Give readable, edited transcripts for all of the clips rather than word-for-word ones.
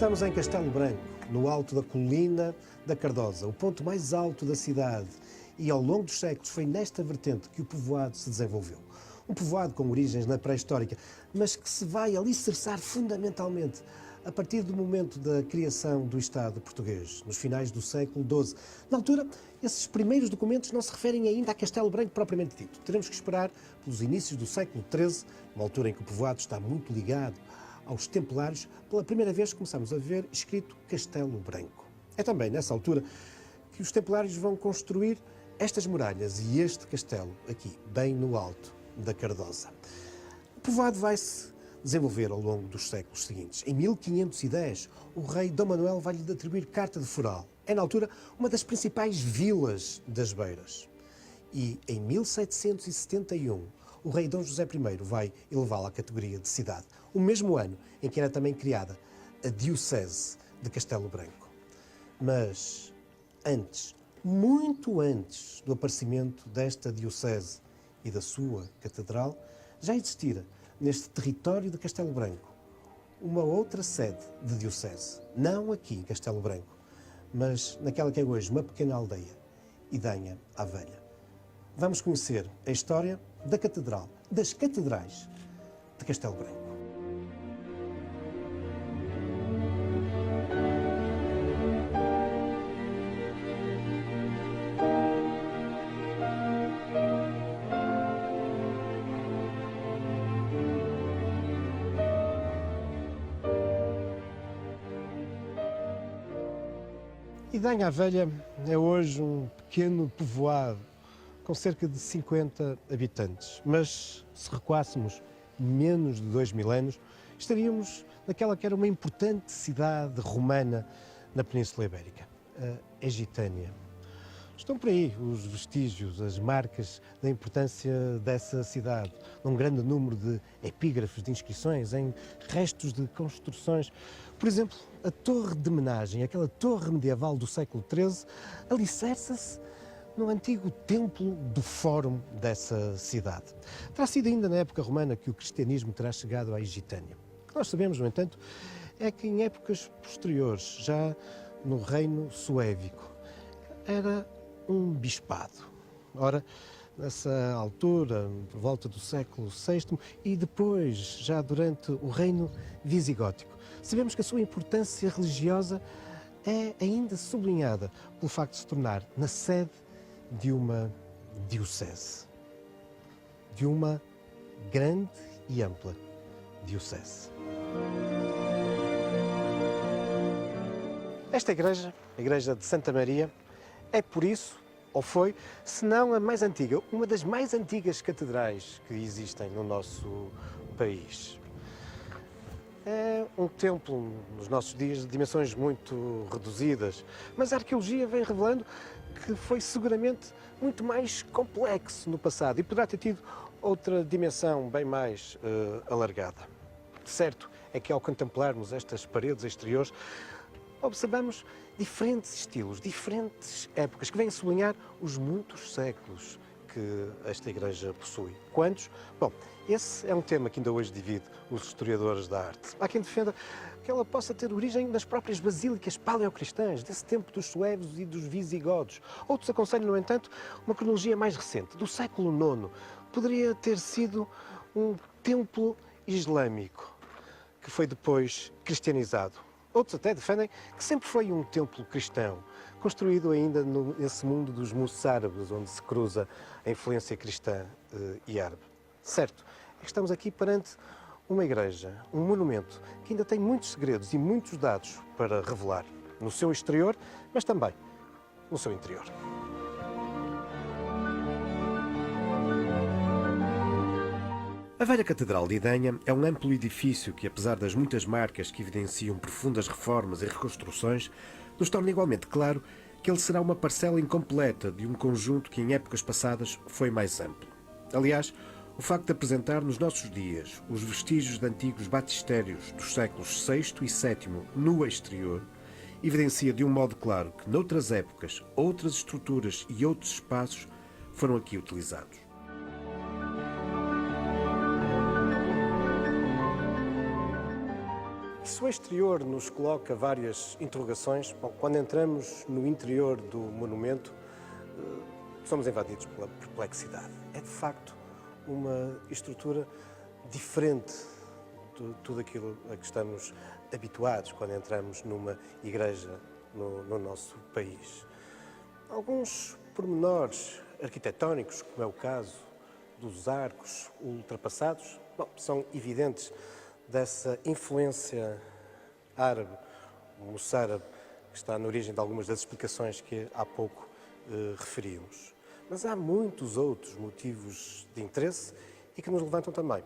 Estamos em Castelo Branco, no alto da colina da Cardosa, o ponto mais alto da cidade. E ao longo dos séculos foi nesta vertente que o povoado se desenvolveu. Um povoado com origens na pré-histórica, mas que se vai alicerçar fundamentalmente a partir do momento da criação do Estado português, nos finais do século XII. Na altura, esses primeiros documentos não se referem ainda a Castelo Branco propriamente dito. Teremos que esperar pelos inícios do século XIII, uma altura em que o povoado está muito ligado aos Templários. Pela primeira vez começamos a ver escrito Castelo Branco. É também nessa altura que os Templários vão construir estas muralhas e este castelo aqui, bem no alto da Cardosa. O povoado vai-se desenvolver ao longo dos séculos seguintes. Em 1510, o rei Dom Manuel vai-lhe atribuir Carta de Foral. É, na altura, uma das principais vilas das Beiras. E, em 1771, o rei Dom José I vai elevá-la à categoria de cidade. O mesmo ano em que era também criada a Diocese de Castelo Branco. Mas, antes, muito antes do aparecimento desta Diocese e da sua Catedral, já existira neste território de Castelo Branco uma outra sede de Diocese. Não aqui em Castelo Branco, mas naquela que é hoje uma pequena aldeia, Idanha à Velha. Vamos conhecer a história da Catedral, das Catedrais de Castelo Branco. Idanha à Velha é hoje um pequeno povoado com cerca de 50 habitantes, mas se recuássemos menos de 2000 anos, estaríamos naquela que era uma importante cidade romana na Península Ibérica, a Egitânia. Estão por aí os vestígios, as marcas da importância dessa cidade, num grande número de epígrafes, de inscrições, em restos de construções. Por exemplo, a Torre de Menagem, aquela torre medieval do século XIII, alicerça-se no antigo templo do Fórum dessa cidade. Terá sido ainda na época romana que o cristianismo terá chegado à Egitânia. O que nós sabemos, no entanto, é que em épocas posteriores, já no reino suévico, era um bispado. Ora, nessa altura, por volta do século VI, e depois, já durante o reino visigótico, sabemos que a sua importância religiosa é ainda sublinhada pelo facto de se tornar na sede de uma diocese, de uma grande e ampla diocese. Esta igreja, a Igreja de Santa Maria, é por isso, ou foi, se não a mais antiga, uma das mais antigas catedrais que existem no nosso país. É um templo, nos nossos dias, de dimensões muito reduzidas, mas a arqueologia vem revelando que foi seguramente muito mais complexo no passado e poderá ter tido outra dimensão bem mais alargada. Certo é que ao contemplarmos estas paredes exteriores, observamos diferentes estilos, diferentes épocas, que vêm sublinhar os muitos séculos que esta igreja possui. Quantos? Bom, esse é um tema que ainda hoje divide os historiadores da arte. Há quem defenda que ela possa ter origem nas próprias basílicas paleocristãs, desse tempo dos suevos e dos visigodos. Outros aconselham, no entanto, uma cronologia mais recente, do século IX. Poderia ter sido um templo islâmico, que foi depois cristianizado. Outros até defendem que sempre foi um templo cristão, construído ainda nesse mundo dos moçárabes, onde se cruza a influência cristã e árabe. Certo, é que estamos aqui perante uma igreja, um monumento, que ainda tem muitos segredos e muitos dados para revelar, no seu exterior, mas também no seu interior. A velha Catedral de Idanha é um amplo edifício que, apesar das muitas marcas que evidenciam profundas reformas e reconstruções, nos torna igualmente claro que ele será uma parcela incompleta de um conjunto que em épocas passadas foi mais amplo. Aliás, o facto de apresentar nos nossos dias os vestígios de antigos batistérios dos séculos VI e VII no exterior evidencia de um modo claro que noutras épocas, outras estruturas e outros espaços foram aqui utilizados. Se o exterior nos coloca várias interrogações, bom, quando entramos no interior do monumento, somos invadidos pela perplexidade. É de facto uma estrutura diferente de tudo aquilo a que estamos habituados quando entramos numa igreja no nosso país. Alguns pormenores arquitetónicos, como é o caso dos arcos ultrapassados, bom, são evidentes dessa influência árabe, moçárabe, que está na origem de algumas das explicações que há pouco referimos. Mas há muitos outros motivos de interesse e que nos levantam também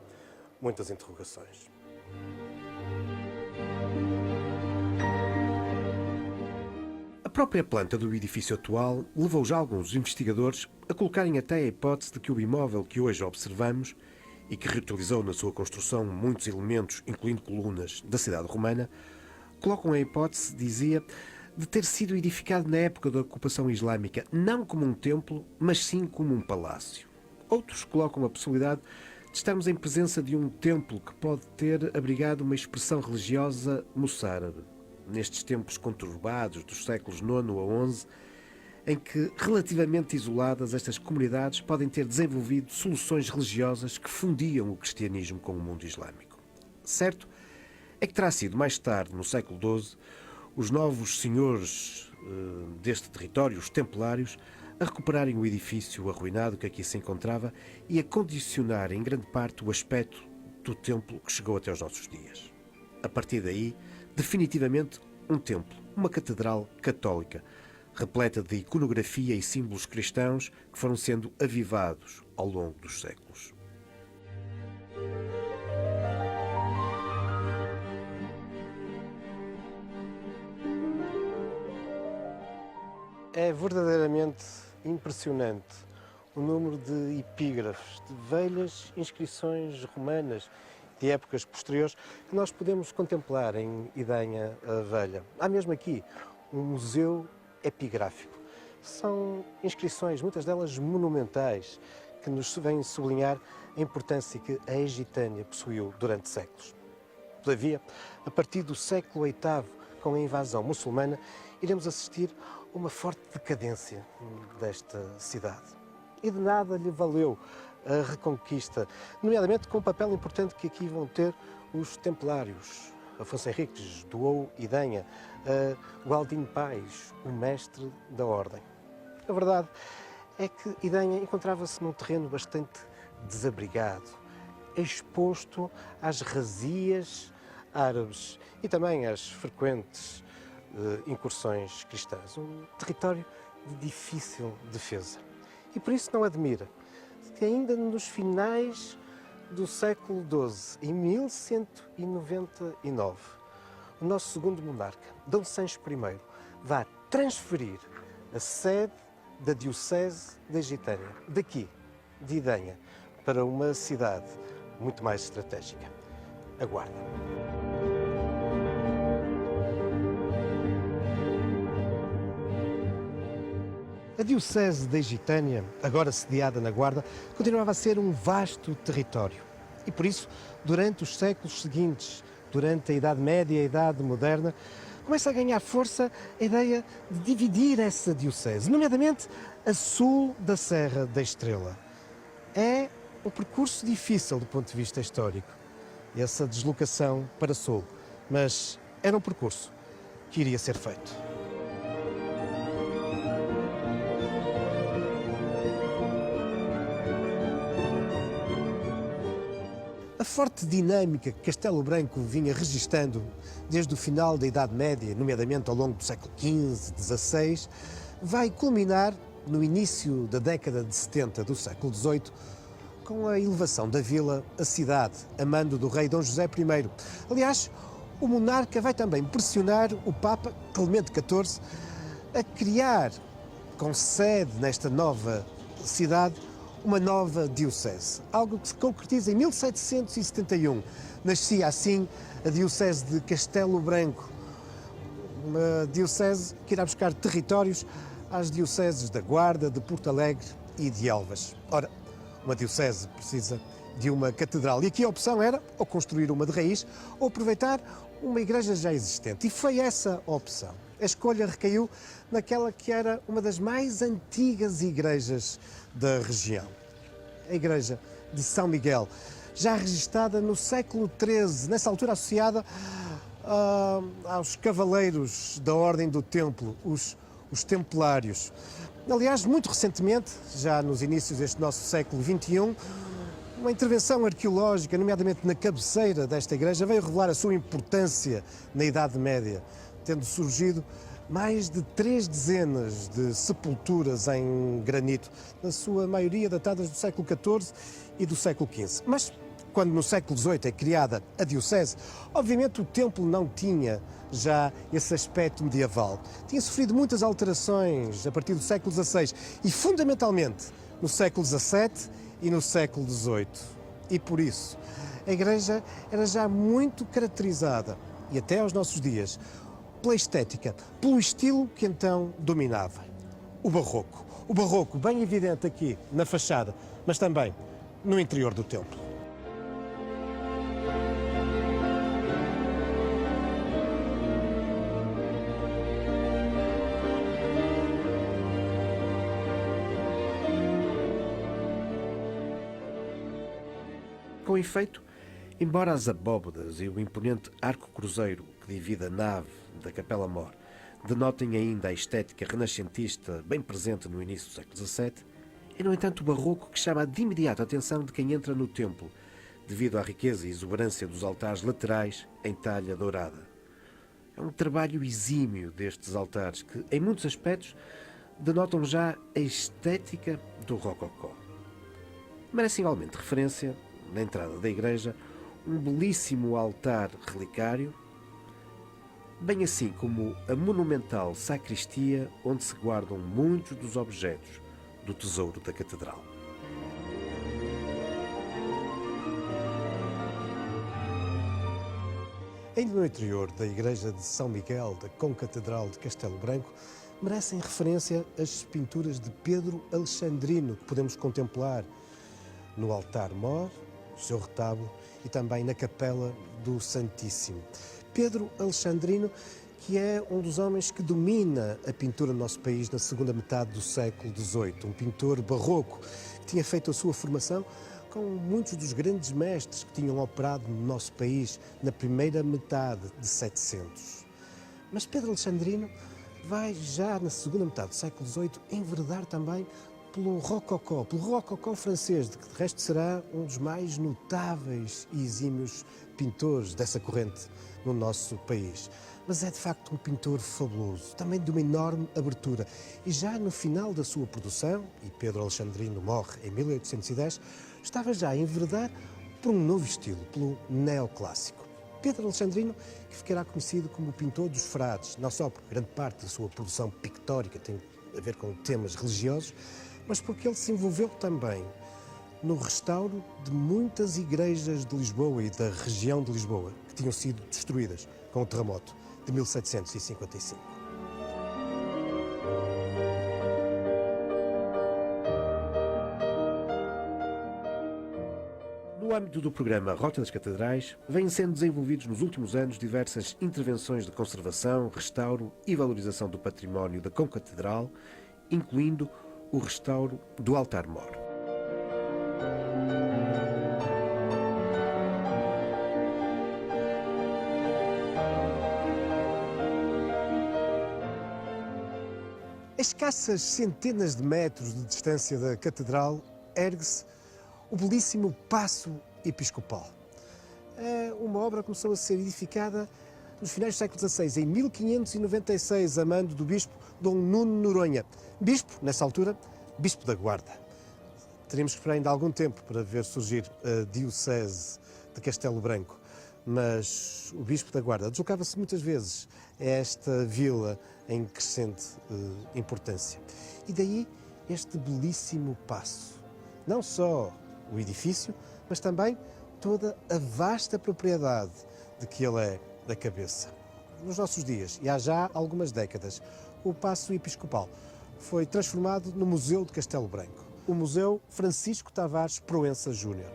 muitas interrogações. A própria planta do edifício atual levou já alguns investigadores a colocarem até a hipótese de que o imóvel que hoje observamos e que reutilizou na sua construção muitos elementos, incluindo colunas, da cidade romana, colocam a hipótese, dizia, de ter sido edificado na época da ocupação islâmica, não como um templo, mas sim como um palácio. Outros colocam a possibilidade de estarmos em presença de um templo que pode ter abrigado uma expressão religiosa moçárabe, nestes tempos conturbados dos séculos IX a XI, em que, relativamente isoladas, estas comunidades podem ter desenvolvido soluções religiosas que fundiam o cristianismo com o mundo islâmico. Certo é que terá sido mais tarde, no século XII, os novos senhores deste território, os templários, a recuperarem o edifício arruinado que aqui se encontrava e a condicionar em grande parte o aspecto do templo que chegou até aos nossos dias. A partir daí, definitivamente, um templo, uma catedral católica, repleta de iconografia e símbolos cristãos que foram sendo avivados ao longo dos séculos. É verdadeiramente impressionante o número de epígrafes, de velhas inscrições romanas de épocas posteriores que nós podemos contemplar em Idanha Velha. Há mesmo aqui um museu epigráfico. São inscrições, muitas delas monumentais, que nos vêm sublinhar a importância que a Egitânia possuiu durante séculos. Todavia, a partir do século VIII, com a invasão muçulmana, iremos assistir a uma forte decadência desta cidade. E de nada lhe valeu a reconquista, nomeadamente com o papel importante que aqui vão ter os templários. Afonso Henriques doou Idanha a Gualdino Pais, o mestre da ordem. A verdade é que Idanha encontrava-se num terreno bastante desabrigado, exposto às razias árabes e também às frequentes incursões cristãs. Um território de difícil defesa. E por isso não admira que ainda nos finais do século XII, em 1199, o nosso segundo monarca, Dom Sancho I, vai transferir a sede da Diocese da Egitânia, daqui, de Idanha, para uma cidade muito mais estratégica. Aguarda. A Diocese da Egitânia, agora sediada na Guarda, continuava a ser um vasto território. E por isso, durante os séculos seguintes, durante a Idade Média e a Idade Moderna, começa a ganhar força a ideia de dividir essa diocese, nomeadamente a sul da Serra da Estrela. É um percurso difícil do ponto de vista histórico, essa deslocação para sul, mas era um percurso que iria ser feito. A forte dinâmica que Castelo Branco vinha registando desde o final da Idade Média, nomeadamente ao longo do século XV, XVI, vai culminar no início da década de 70 do século XVIII, com a elevação da vila à cidade, a mando do rei Dom José I. Aliás, o monarca vai também pressionar o Papa Clemente XIV a criar, com sede nesta nova cidade, uma nova diocese, algo que se concretiza em 1771. Nascia assim a Diocese de Castelo Branco, uma diocese que irá buscar territórios às dioceses da Guarda, de Porto Alegre e de Elvas. Ora, uma diocese precisa de uma catedral e aqui a opção era ou construir uma de raiz ou aproveitar uma igreja já existente. E foi essa a opção. A escolha recaiu naquela que era uma das mais antigas igrejas da região. A igreja de São Miguel, já registada no século XIII, nessa altura associada aos cavaleiros da Ordem do Templo, os templários. Aliás, muito recentemente, já nos inícios deste nosso século XXI, uma intervenção arqueológica, nomeadamente na cabeceira desta igreja, veio revelar a sua importância na Idade Média, tendo surgido mais de 3 dezenas de sepulturas em granito, na sua maioria datadas do século XIV e do século XV. Mas, quando no século XVIII é criada a diocese, obviamente o templo não tinha já esse aspecto medieval. Tinha sofrido muitas alterações a partir do século XVI e, fundamentalmente, no século XVII e no século XVIII. E, por isso, a igreja era já muito caracterizada, e até aos nossos dias, pela estética, pelo estilo que então dominava, o barroco. O barroco bem evidente aqui na fachada, mas também no interior do templo. Com efeito, embora as abóbadas e o imponente arco-cruzeiro que divide a nave da Capela-Mor denotem ainda a estética renascentista bem presente no início do século XVII, é, no entanto, o barroco que chama de imediato a atenção de quem entra no templo, devido à riqueza e exuberância dos altares laterais em talha dourada. É um trabalho exímio destes altares que, em muitos aspectos, denotam já a estética do rococó. Merece igualmente referência, na entrada da igreja, um belíssimo altar relicário, bem assim como a monumental sacristia onde se guardam muitos dos objetos do tesouro da catedral. Ainda no interior da igreja de São Miguel da Concatedral de Castelo Branco, merecem referência as pinturas de Pedro Alexandrino que podemos contemplar no altar-mor, o seu retábulo e também na capela do Santíssimo. Pedro Alexandrino, que é um dos homens que domina a pintura no nosso país na segunda metade do século XVIII, um pintor barroco que tinha feito a sua formação com muitos dos grandes mestres que tinham operado no nosso país na primeira metade de 700. Mas Pedro Alexandrino vai já na segunda metade do século XVIII enveredar também pelo rococó francês, de que de resto será um dos mais notáveis e exímios pintores dessa corrente no nosso país. Mas é de facto um pintor fabuloso, também de uma enorme abertura. E já no final da sua produção, e Pedro Alexandrino morre em 1810, estava já a enveredar por um novo estilo, pelo neoclássico. Pedro Alexandrino, que ficará conhecido como o pintor dos frades, não só porque grande parte da sua produção pictórica tem a ver com temas religiosos, mas porque ele se envolveu também no restauro de muitas igrejas de Lisboa e da região de Lisboa, que tinham sido destruídas com o terremoto de 1755. No âmbito do programa Rota das Catedrais, vêm sendo desenvolvidos nos últimos anos diversas intervenções de conservação, restauro e valorização do património da Concatedral, incluindo o restauro do altar-mor. A escassas centenas de metros de distância da Catedral ergue-se o belíssimo Paço Episcopal. Uma obra que começou a ser edificada nos finais do século XVI, em 1596, a mando do bispo Dom Nuno Noronha. Bispo, nessa altura, bispo da Guarda. Teríamos que esperar ainda algum tempo para ver surgir a diocese de Castelo Branco, mas o bispo da Guarda deslocava-se muitas vezes a esta vila em crescente importância. E daí este belíssimo paço. Não só o edifício, mas também toda a vasta propriedade de que ele é da cabeça. Nos nossos dias, e há já algumas décadas, o Paço Episcopal foi transformado no Museu de Castelo Branco, o Museu Francisco Tavares Proença Júnior.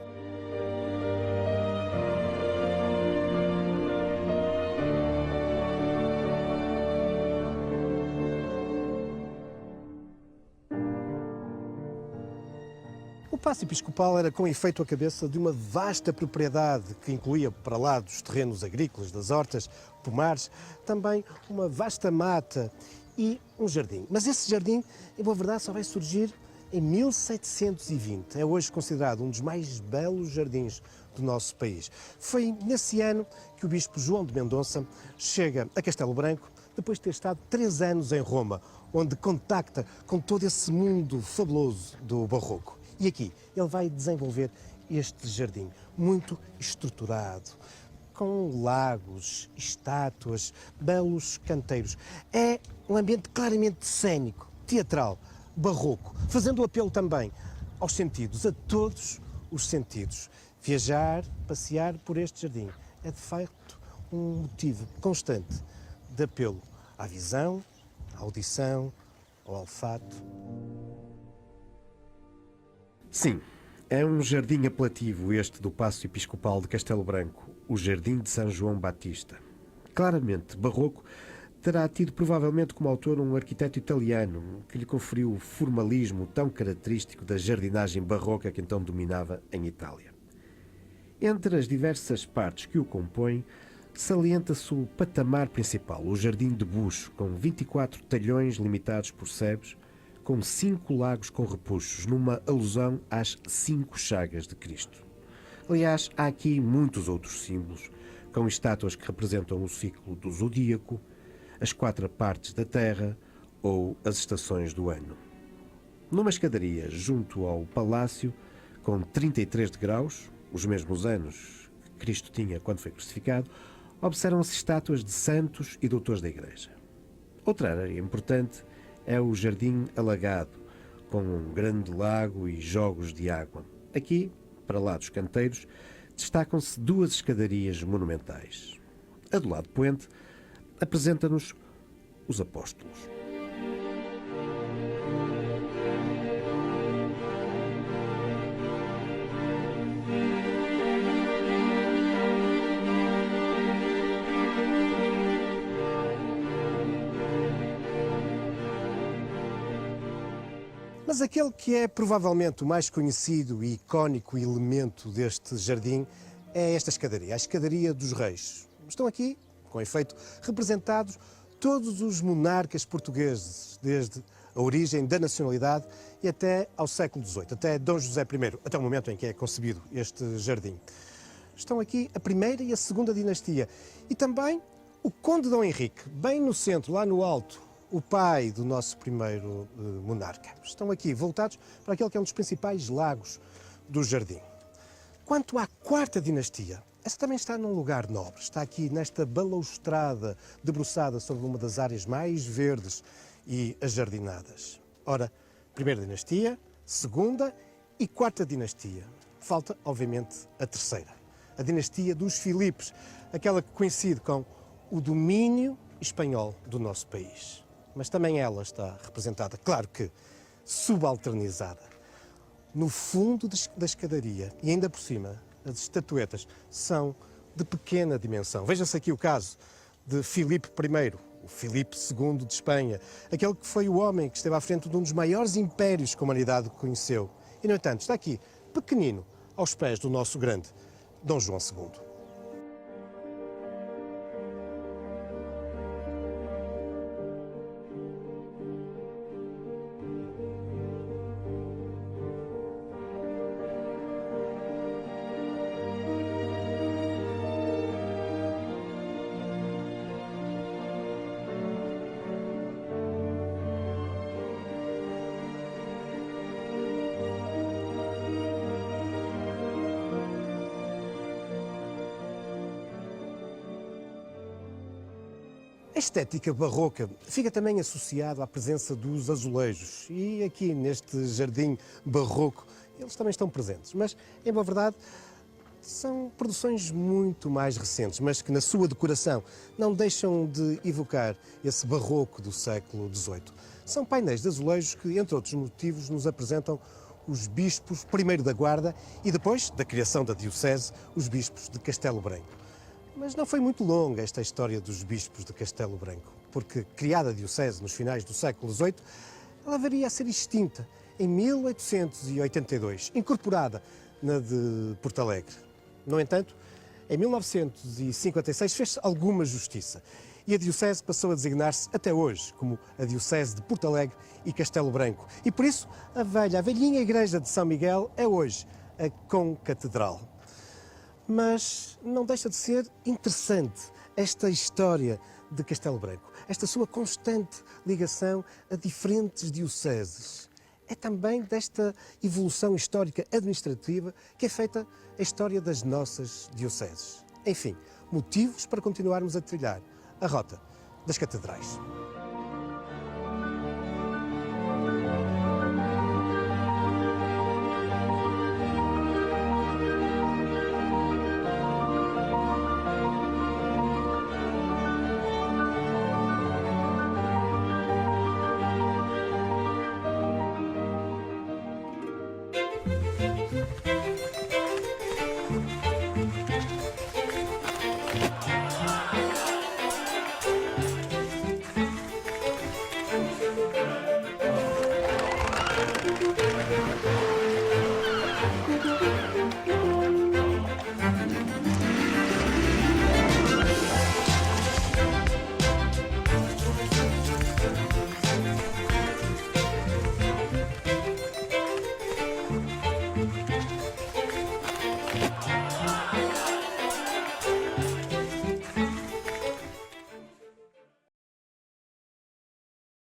Paço Episcopal era com efeito a cabeça de uma vasta propriedade que incluía, para lá dos terrenos agrícolas, das hortas, pomares, também uma vasta mata e um jardim. Mas esse jardim, em boa verdade, só vai surgir em 1720. É hoje considerado um dos mais belos jardins do nosso país. Foi nesse ano que o bispo João de Mendonça chega a Castelo Branco, depois de ter estado 3 anos em Roma, onde contacta com todo esse mundo fabuloso do barroco. E aqui ele vai desenvolver este jardim muito estruturado, com lagos, estátuas, belos canteiros. É um ambiente claramente cênico, teatral, barroco, fazendo apelo também aos sentidos, a todos os sentidos. Viajar, passear por este jardim é de facto um motivo constante de apelo à visão, à audição, ao olfato. Sim, é um jardim apelativo este do Paço Episcopal de Castelo Branco, o Jardim de São João Batista. Claramente barroco, terá tido provavelmente como autor um arquiteto italiano que lhe conferiu o formalismo tão característico da jardinagem barroca que então dominava em Itália. Entre as diversas partes que o compõem, salienta-se o patamar principal, o Jardim de Buxo, com 24 talhões limitados por sebes, com 5 lagos com repuxos, numa alusão às 5 chagas de Cristo. Aliás, há aqui muitos outros símbolos, com estátuas que representam o ciclo do zodíaco, as 4 partes da Terra ou as estações do ano. Numa escadaria junto ao palácio, com 33 degraus, os mesmos anos que Cristo tinha quando foi crucificado, observam-se estátuas de santos e doutores da Igreja. Outra área importante é o Jardim Alagado, com um grande lago e jogos de água. Aqui, para lá dos canteiros, destacam-se 2 escadarias monumentais. A do lado poente apresenta-nos os apóstolos. Mas aquele que é provavelmente o mais conhecido e icónico elemento deste jardim é esta escadaria, a Escadaria dos Reis. Estão aqui, com efeito, representados todos os monarcas portugueses, desde a origem da nacionalidade e até ao século XVIII, até Dom José I, até o momento em que é concebido este jardim. Estão aqui a primeira e a segunda dinastia e também o Conde Dom Henrique, bem no centro, lá no alto, o pai do nosso primeiro monarca. Estão aqui voltados para aquele que é um dos principais lagos do jardim. Quanto à 4ª dinastia, essa também está num lugar nobre. Está aqui nesta balaustrada debruçada sobre uma das áreas mais verdes e ajardinadas. Ora, 1ª dinastia, 2ª e 4ª dinastia. Falta, obviamente, a 3ª. A dinastia dos Filipes, aquela que coincide com o domínio espanhol do nosso país. Mas também ela está representada, claro que subalternizada, no fundo da escadaria e ainda por cima as estatuetas são de pequena dimensão. Veja-se aqui o caso de Filipe I, o Filipe II de Espanha, aquele que foi o homem que esteve à frente de um dos maiores impérios que a humanidade conheceu. E, no entanto, está aqui, pequenino, aos pés do nosso grande Dom João II. A estética barroca fica também associada à presença dos azulejos e aqui neste jardim barroco eles também estão presentes, mas em boa verdade são produções muito mais recentes, mas que na sua decoração não deixam de evocar esse barroco do século XVIII. São painéis de azulejos que, entre outros motivos, nos apresentam os bispos, primeiro da Guarda e depois, da criação da Diocese, os bispos de Castelo Branco. Mas não foi muito longa esta história dos bispos de Castelo Branco, porque, criada a Diocese nos finais do século XVIII, ela viria a ser extinta em 1882, incorporada na de Porto Alegre. No entanto, em 1956 fez-se alguma justiça e a diocese passou a designar-se até hoje como a Diocese de Porto Alegre e Castelo Branco. E por isso a velhinha igreja de São Miguel é hoje a concatedral. Mas não deixa de ser interessante esta história de Castelo Branco, esta sua constante ligação a diferentes dioceses. É também desta evolução histórica administrativa que é feita a história das nossas dioceses. Enfim, motivos para continuarmos a trilhar a rota das catedrais.